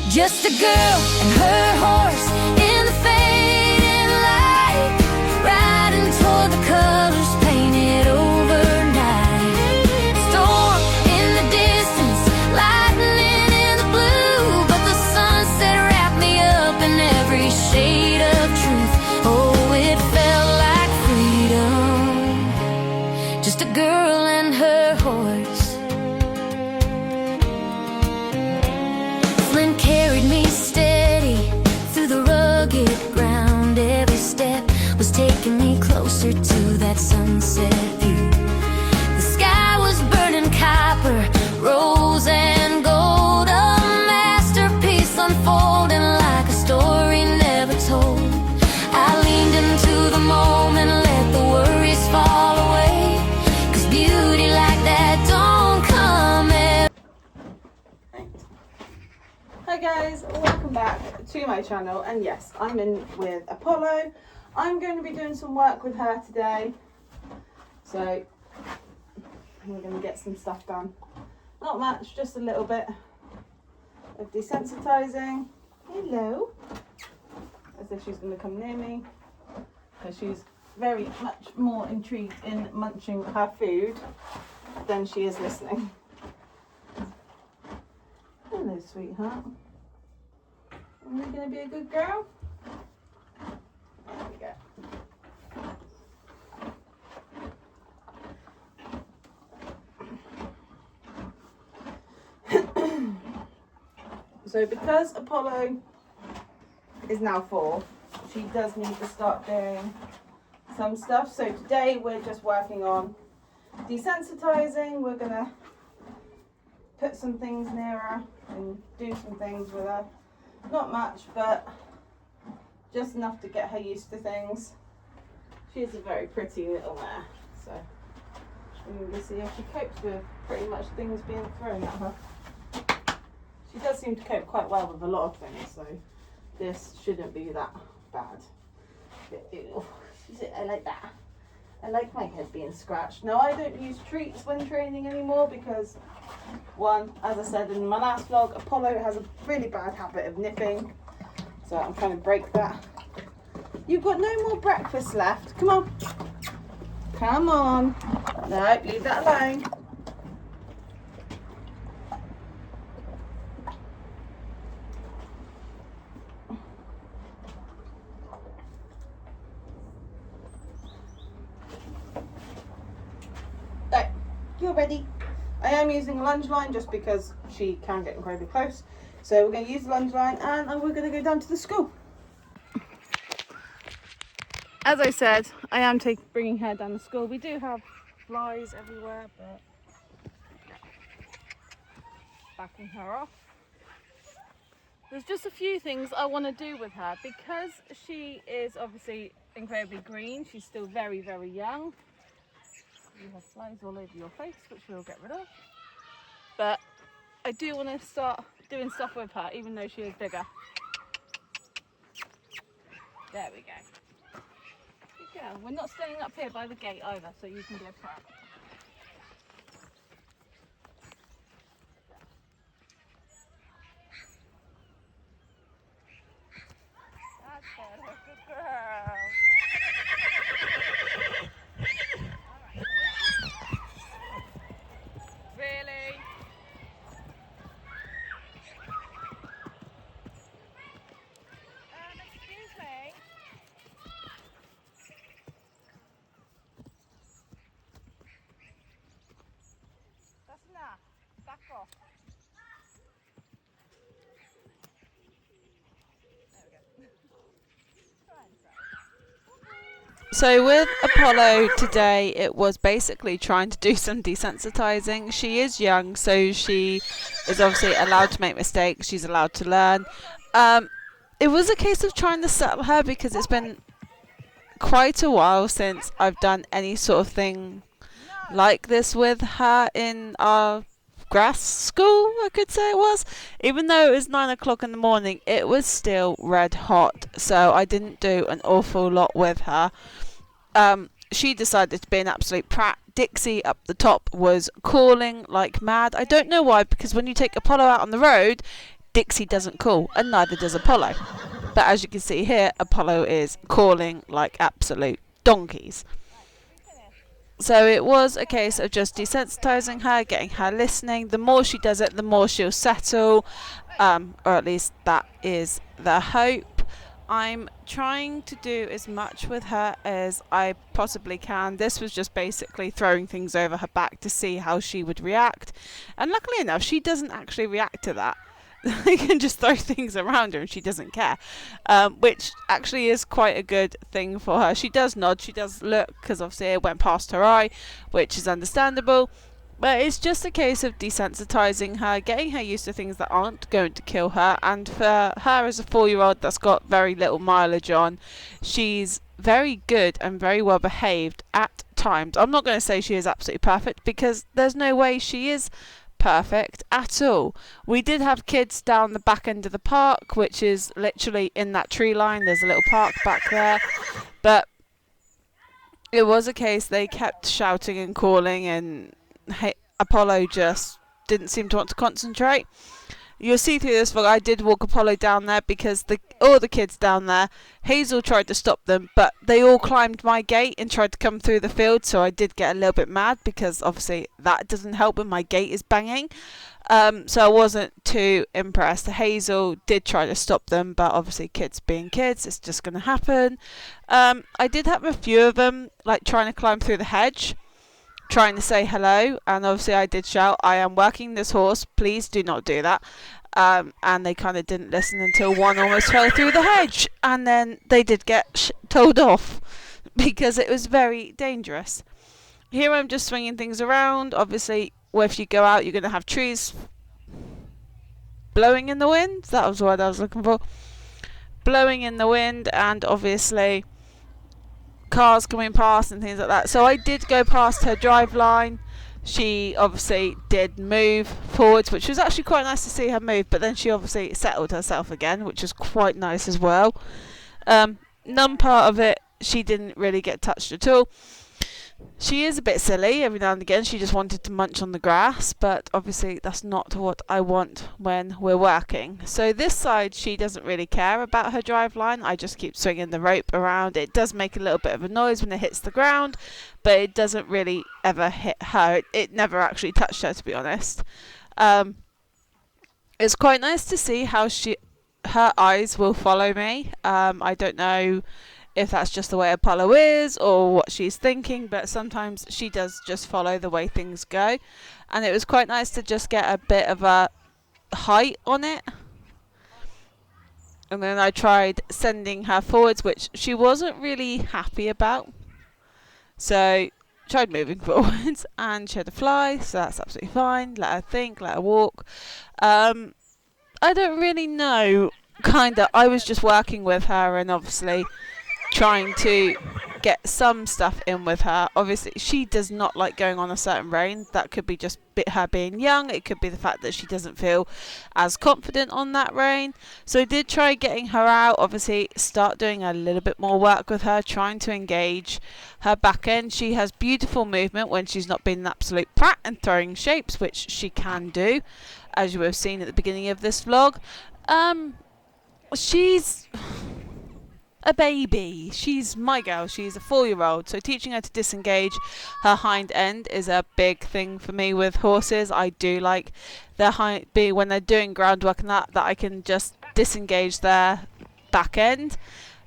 Just a girl and her horse in the fading light, riding toward the colors painted overnight. Storm in the distance, lightning in the blue, but the sunset wrapped me up in every shade of truth. Oh, it felt like freedom. Just a girl and her horse. Flint carried me steady through the rugged ground. Every step was taking me closer to that sunset view. The sky was burning copper, rose and gold, a masterpiece unfolding like a story never told. I leaned into the moment, let the worries fall away, 'cause beauty like that don't come every. Hi guys, welcome back to my channel, and yes, I'm in with Apollo. I'm going to be doing some work with her today, so we're going to get some stuff done. Not much, just a little bit of desensitizing. Hello. As if she's going to come near me, because she's very much more intrigued in munching her food than she is listening. Hello, sweetheart. Are you going to be a good girl? There we go. So because Apollo is now 4, she does need to start doing some stuff. So today we're just working on desensitizing. We're going to put some things near her and do some things with her. Not much, but just enough to get her used to things. She is a very pretty little mare, so we're going to see if she copes with pretty much things being thrown at her. She does seem to cope quite well with a lot of things, so this shouldn't be that bad. Ew. I like that. I like my head being scratched. Now, I don't use treats when training anymore because, one, as I said in my last vlog, Apollo has a really bad habit of nipping. So I'm trying to break that. You've got no more breakfast left. Come on. Come on. No, leave that alone. Right, you're ready. I am using a lunge line just because she can get incredibly close. So we're going to use the lunge line and we're going to go down to the school. As I said, I am bringing her down to school. We do have flies everywhere, but backing her off. There's just a few things I want to do with her because she is obviously incredibly green. She's still very, very young. You have flies all over your face, which we'll get rid of. But I do want to start doing stuff with her, even though she is bigger. There we go. Good girl. We're not staying up here by the gate either, so you can go past. That's better. Good girl. Really? Excuse me. That's enough. Back off. So with Apollo today, it was basically trying to do some desensitizing. She is young, so she is obviously allowed to make mistakes. She's allowed to learn. It was a case of trying to settle her because it's been quite a while since I've done any sort of thing like this with her in our grass school, I could say it was. Even though it was 9 o'clock in the morning, it was still red hot, so I didn't do an awful lot with her. She decided to be an absolute prat. Dixie up the top was calling like mad. I don't know why, because when you take Apollo out on the road, Dixie doesn't call, and neither does Apollo. But as you can see here, Apollo is calling like absolute donkeys. So it was a case of just desensitizing her, getting her listening. The more she does it, the more she'll settle, or at least that is the hope. I'm trying to do as much with her as I possibly can. This was just basically throwing things over her back to see how she would react. And luckily enough, she doesn't actually react to that. I can just throw things around her and she doesn't care, which actually is quite a good thing for her. She does nod, she does look, because obviously it went past her eye, which is understandable. But it's just a case of desensitizing her, getting her used to things that aren't going to kill her. And for her as a 4-year-old that's got very little mileage on, she's very good and very well behaved at times. I'm not going to say she is absolutely perfect, because there's no way she is perfect at all. We did have kids down the back end of the park, which is literally in that tree line. There's a little park back there, but it was a case they kept shouting and calling, and Apollo just didn't seem to want to concentrate. You'll see through this vlog, I did walk Apollo down there because all the kids down there, Hazel tried to stop them, but they all climbed my gate and tried to come through the field, so I did get a little bit mad, because obviously that doesn't help when my gate is banging. So I wasn't too impressed. Hazel did try to stop them, but obviously kids being kids, it's just going to happen. I did have a few of them like trying to climb through the hedge, trying to say hello, and obviously I did shout, "I am working this horse, please do not do that." And they kind of didn't listen until one almost fell through the hedge, and then they did get told off because it was very dangerous. Here I'm just swinging things around. Obviously, if you go out, you're going to have trees blowing in the wind. That was the word I was looking for. Blowing in the wind, and obviously cars coming past and things like that. So I did go past her drive line. She obviously did move forwards, which was actually quite nice to see her move, but then she obviously settled herself again, which was quite nice as well. None part of it, she didn't really get touched at all. She is a bit silly every now and again. She just wanted to munch on the grass, but obviously that's not what I want when we're working. So this side, she doesn't really care about her drive line. I just keep swinging the rope around. It does make a little bit of a noise when it hits the ground, but it doesn't really ever hit her. It never actually touched her, to be honest. It's quite nice to see how her eyes will follow me. I don't know if that's just the way Apollo is or what she's thinking, but sometimes she does just follow the way things go, and it was quite nice to just get a bit of a height on it. And then I tried sending her forwards, which she wasn't really happy about, so tried moving forwards, and she had to fly, so that's absolutely fine. Let her think, let her walk. I don't really know, I was just working with her and obviously trying to get some stuff in with her. Obviously she does not like going on a certain rein. That could be just her being young, it could be the fact that she doesn't feel as confident on that rein. So I did try getting her out, obviously start doing a little bit more work with her, trying to engage her back end. She has beautiful movement when she's not being an absolute prat and throwing shapes, which she can do, as you have seen at the beginning of this vlog. She's a baby. She's my girl. She's a 4-year-old. So teaching her to disengage her hind end is a big thing for me with horses. I do like their when they're doing groundwork and that I can just disengage their back end.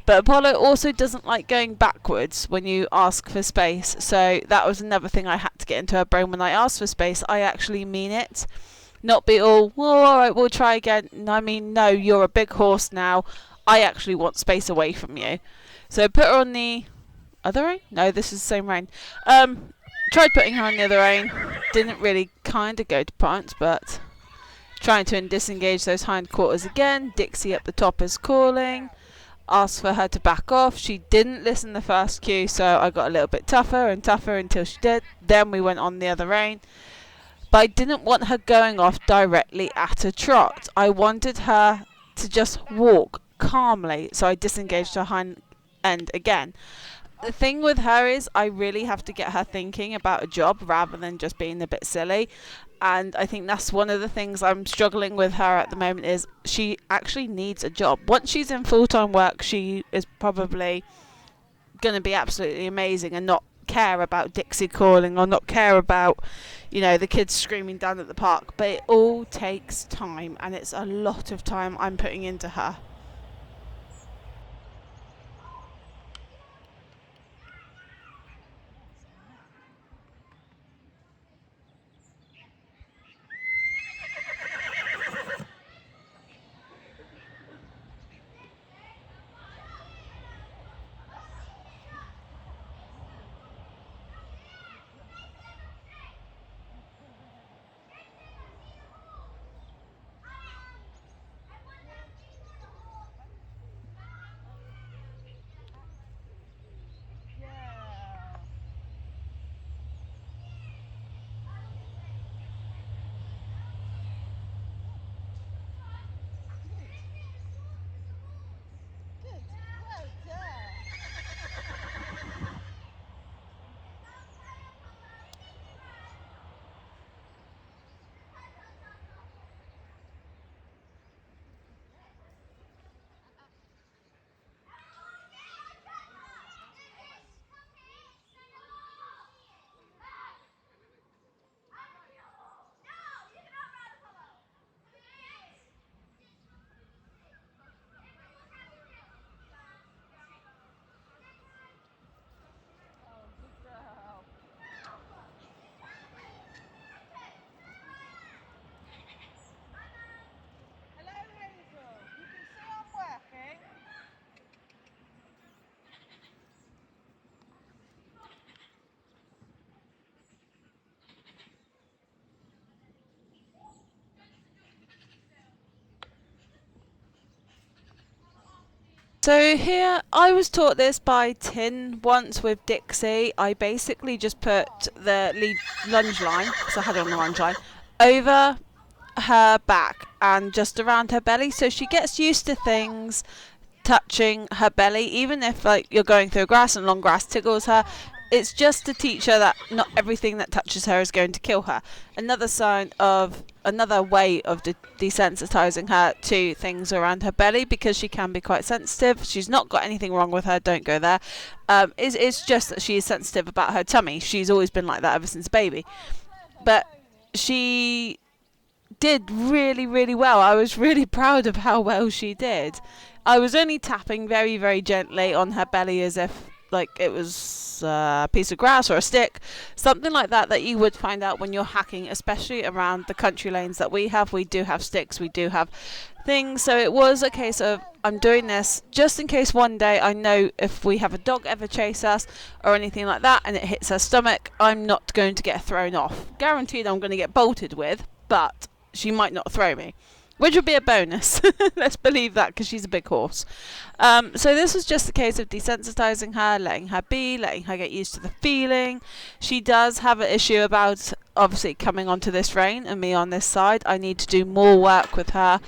But Apollo also doesn't like going backwards when you ask for space. So that was another thing I had to get into her brain. When I ask for space, I actually mean it. Not be all, well, alright, we'll try again. I mean, no, you're a big horse now. I actually want space away from you. So put her on the other rein? No, this is the same rein. Tried putting her on the other rein. Didn't really kind of go to points, but trying to disengage those hindquarters again. Dixie up the top is calling. Asked for her to back off. She didn't listen the first cue, so I got a little bit tougher and tougher until she did. Then we went on the other rein. But I didn't want her going off directly at a trot. I wanted her to just walk calmly, so I disengaged her hind end again. the thing with her is I really have to get her thinking about a job rather than just being a bit silly. And I think that's one of the things I'm struggling with her at the moment, is she actually needs a job. Once she's in full-time work, she is probably going to be absolutely amazing and not care about Dixie calling or not care about, the kids screaming down at the park. But it all takes time, and it's a lot of time I'm putting into her. So here, I was taught this by Tin once with Dixie. I basically just put the lead lunge line, because I had it on the lunge line, over her back and just around her belly, so she gets used to things touching her belly, even if you're going through grass and long grass tickles her. It's just to teach her that not everything that touches her is going to kill her. Another way of desensitizing her to things around her belly, because she can be quite sensitive. She's not got anything wrong with her, don't go there. It's just that she is sensitive about her tummy. She's always been like that ever since baby. But she did really, really well. I was really proud of how well she did. I was only tapping very, very gently on her belly, as if it was a piece of grass or a stick, something like that you would find out when you're hacking, especially around the country lanes that we have. We do have sticks, we do have things, so it was a case of I'm doing this just in case one day I know if we have a dog ever chase us or anything like that and it hits her stomach, I'm not going to get thrown off. Guaranteed I'm going to get bolted with, but she might not throw me, which would be a bonus. Let's believe that, because she's a big horse. So this was just a case of desensitizing her, letting her be, letting her get used to the feeling. She does have an issue about obviously coming onto this rein and me on this side. I need to do more work with her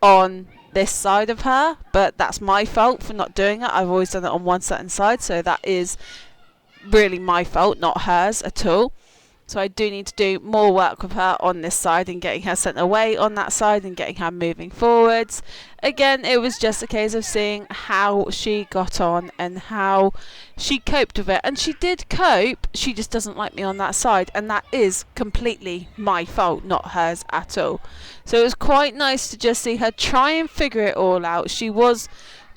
on this side of her, but that's my fault for not doing it. I've always done it on one certain side, so that is really my fault, not hers at all. So I do need to do more work with her on this side and getting her sent away on that side and getting her moving forwards. Again, it was just a case of seeing how she got on and how she coped with it. And she did cope, she just doesn't like me on that side. And that is completely my fault, not hers at all. So it was quite nice to just see her try and figure it all out. She was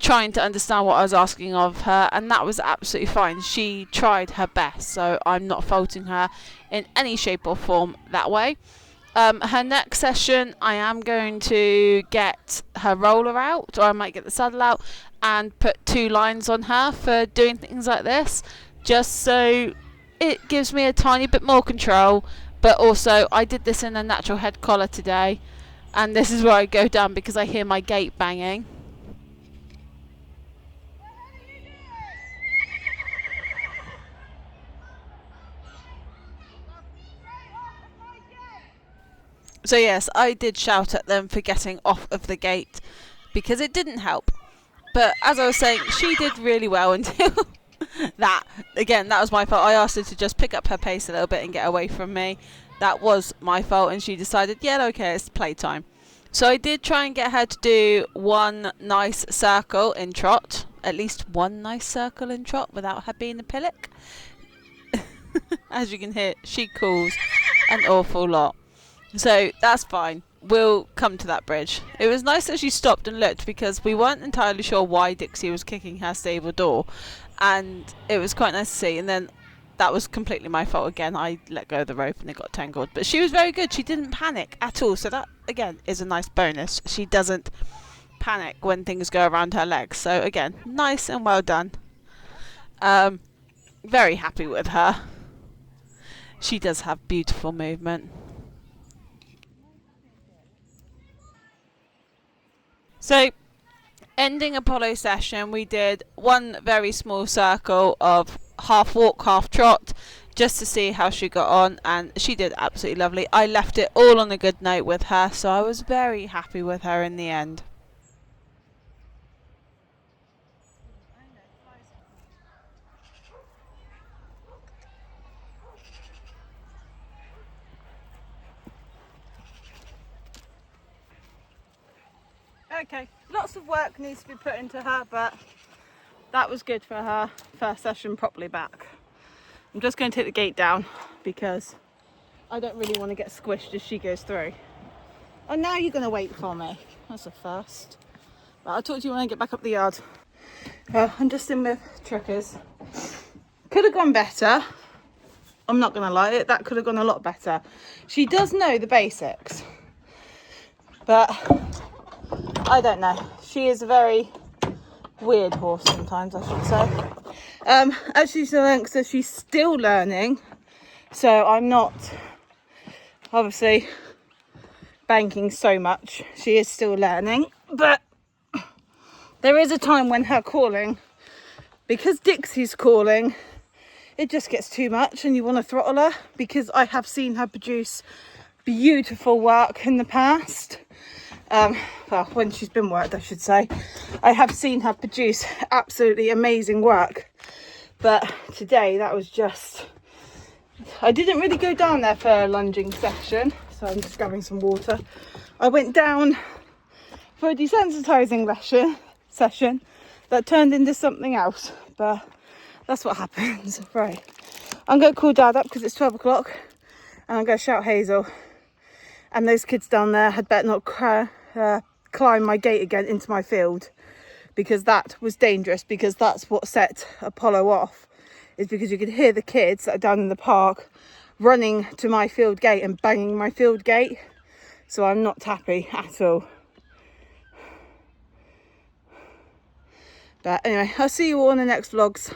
trying to understand what I was asking of her, and that was absolutely fine. She tried her best, so I'm not faulting her in any shape or form that way. Her next session, I am going to get her roller out, or I might get the saddle out and put 2 lines on her for doing things like this, just so it gives me a tiny bit more control. But also, I did this in a natural head collar today, and this is where I go down because I hear my gate banging. So yes, I did shout at them for getting off of the gate because it didn't help. But as I was saying, she did really well until that was my fault. I asked her to just pick up her pace a little bit and get away from me. That was my fault, and she decided, yeah, okay, it's playtime. So I did try and get her to do one nice circle in trot, at least one nice circle in trot without her being a pillock. As you can hear, she calls an awful lot. So that's fine. We'll come to that bridge. It was nice that she stopped and looked, because we weren't entirely sure why Dixie was kicking her stable door, and it was quite nice to see. And then that was completely my fault again. I let go of the rope and it got tangled. But she was very good. She didn't panic at all. So that, again, is a nice bonus. She doesn't panic when things go around her legs. So, again, nice and well done. Very happy with her. She does have beautiful movement. So, ending Apollo session, we did one very small circle of half walk, half trot, just to see how she got on, and she did absolutely lovely. I left it all on a good note with her, so I was very happy with her in the end. Okay, lots of work needs to be put into her, but that was good for her first session properly back. I'm just going to take the gate down because I don't really want to get squished as she goes through. Oh, now you're going to wait for me. That's a first. But I'll talk to you when I get back up the yard. I'm just in with Trickers. Could have gone better. I'm not going to lie, that could have gone a lot better. She does know the basics, but I don't know. She is a very weird horse sometimes, I should say. As she's a youngster, she's still learning, so I'm not obviously banking so much. She is still learning, but there is a time when her calling, because Dixie's calling, it just gets too much and you want to throttle her, because I have seen her produce beautiful work in the past. Well, when she's been worked, I should say. I have seen her produce absolutely amazing work. But today, that was just... I didn't really go down there for a lunging section, so I'm just grabbing some water. I went down for a desensitising session that turned into something else. But that's what happens. Right. I'm going to call Dad up because it's 12 o'clock. And I'm going to shout Hazel. And those kids down there had better not climb my gate again into my field, because that was dangerous, because that's what set Apollo off, is because you could hear the kids that are down in the park running to my field gate and banging my field gate. So I'm not happy at all. But anyway, I'll see you all in the next vlogs.